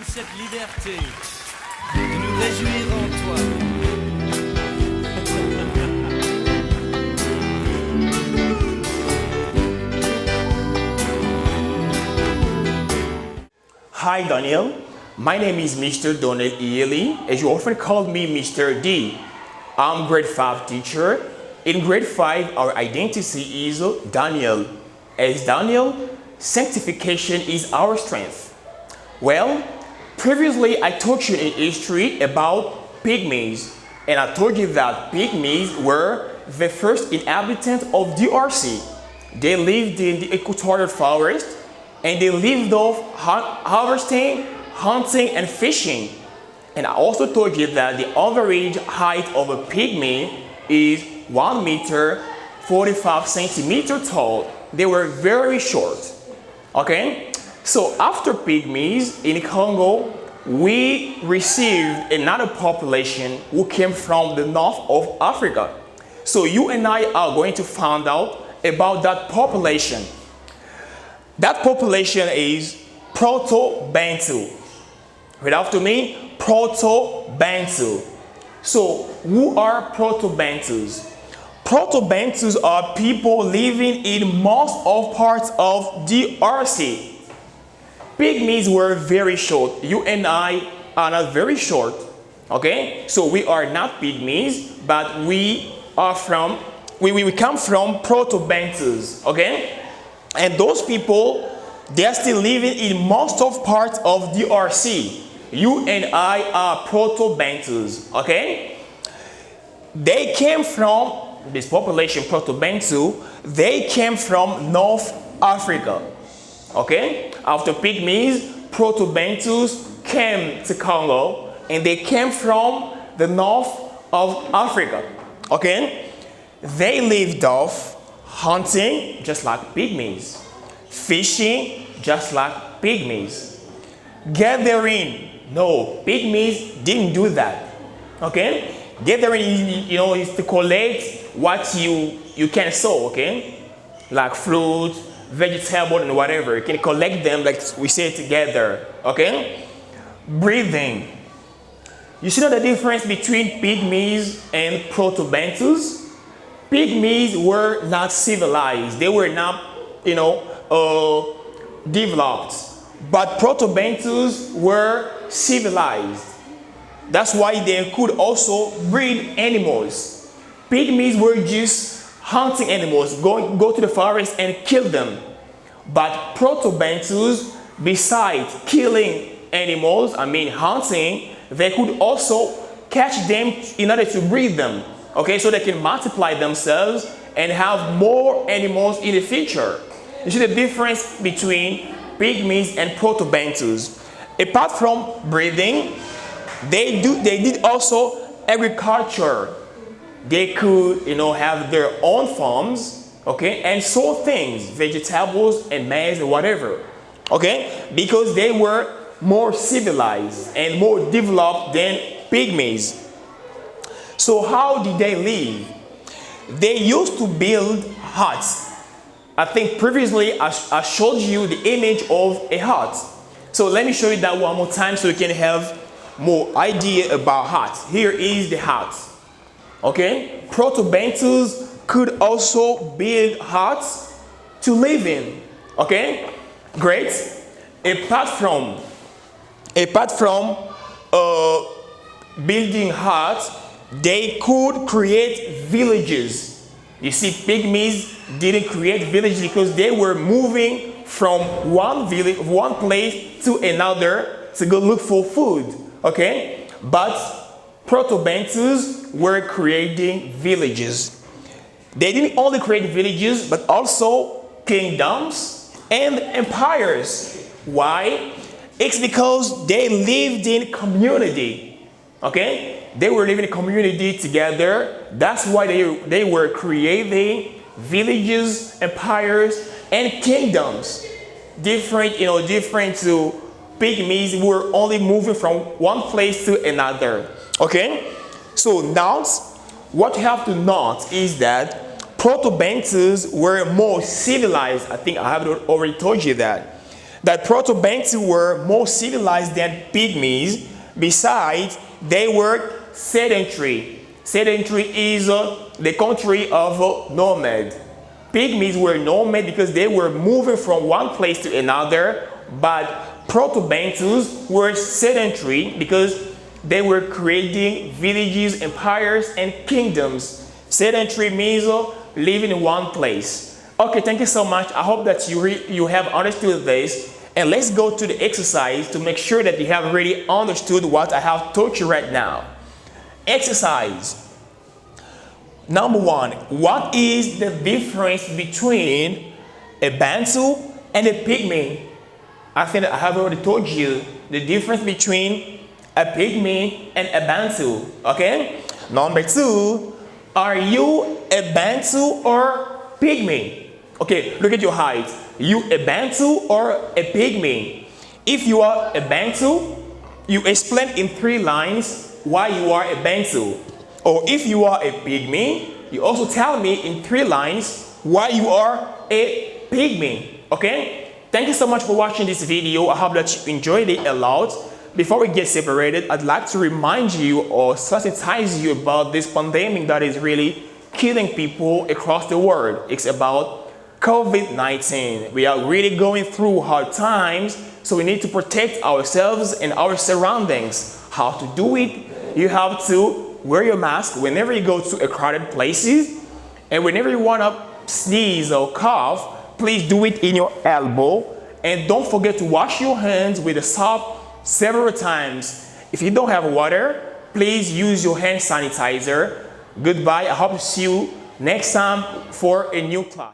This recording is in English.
cette liberté de nous réjouir en toi. Hi Daniel, my name is Mr. Donald Ely, as you often call me Mr. D. I'm grade 5 teacher. In grade 5, our identity is Daniel. As Daniel, sanctification is our strength. Well, previously I taught you in history about pygmies, and I told you that pygmies were the first inhabitants of DRC. They lived in the equatorial forest, and they lived off harvesting, hunting, and fishing. And I also told you that the average height of a pygmy is 1 meter 45 centimeters tall. They were very short. Okay? So after pygmies in Congo, we received another population who came from the north of Africa. So you and I are going to find out about that population. That population is Protobantu. Read after me, Protobantu. So who are Protobantus? Protobantus are people living in most of parts of DRC. Pygmies were very short. You and I are not very short. Okay? So we are not pygmies, but we come from Protobantus. Okay? And those people, they are still living in most of parts of DRC. You and I are Protobantus, okay? They came from, this population, Protobantu, they came from North Africa, okay? After pygmies, Protobantus came to Congo, and they came from the north of Africa, okay? They lived off hunting, just like pygmies. Fishing, just like pygmies. Gathering, no, pygmies didn't do that. Okay? Gathering, you know, is to collect what you can sow, okay? Like fruit, vegetable, and whatever. You can collect them, like we say, together. Okay? Breathing. You see the difference between pygmies and Protobantus? Pygmies were not civilized. They were not, developed. But Protobantus were civilized. That's why they could also breed animals. Pygmies were just hunting animals, go to the forest and kill them. But Protobantus, besides killing animals, hunting, they could also catch them in order to breed them. Okay, so they can multiply themselves and have more animals in the future. You see the difference between pygmies and Protobantus. Apart from breeding, they did also agriculture. They could, have their own farms, okay, and sow things, vegetables and maize and whatever, okay, because they were more civilized and more developed than pygmies. So how did they live? They used to build huts. I think previously I showed you the image of a hut. So let me show you that one more time so you can have more idea about huts. Here is the hut. Okay? Protobantus could also build huts to live in. Okay? Great. Apart from building huts, they could create villages. You see, pygmies didn't create villages because they were moving from one place to another to go look for food. Okay? But Protobantus were creating villages. They didn't only create villages, but also kingdoms and empires. Why? It's because they lived in community. Okay? They were living in a community together. That's why they were creating villages, empires, and kingdoms. Different to pygmies who were only moving from one place to another. Okay? So now, what you have to note is that Protobantus were more civilized. I think I have already told you that. that Protobantus were more civilized than pygmies. Besides, they were sedentary. Sedentary is the country of nomad. Pygmies were nomad because they were moving from one place to another, but Protobantus were sedentary because they were creating villages, empires, and kingdoms. Sedentary means living in one place. Okay, thank you so much. I hope that you have understood this. And let's go to the exercise to make sure that you have really understood what I have taught you right now. Exercise. Number 1, what is the difference between a Bantu and a pygmy? I think I have already told you the difference between a pygmy and a Bantu, okay? Number 2, are you a Bantu or pygmy? Okay, look at your height. You a Bantu or a pygmy? If you are a Bantu, you explain in 3 lines why you are a Bantu. Or if you are a pygmy, you also tell me in 3 lines why you are a pygmy. Okay? Thank you so much for watching this video. I hope that you enjoyed it a lot. Before we get separated, I'd like to remind you or sensitize you about this pandemic that is really killing people across the world. It's about COVID-19. We are really going through hard times, so we need to protect ourselves and our surroundings. How to do it? You have to wear your mask whenever you go to a crowded places, and whenever you want to sneeze or cough, please do it in your elbow, and don't forget to wash your hands with a soap several times. If you don't have water, please use your hand sanitizer. Goodbye. I hope to see you next time for a new class.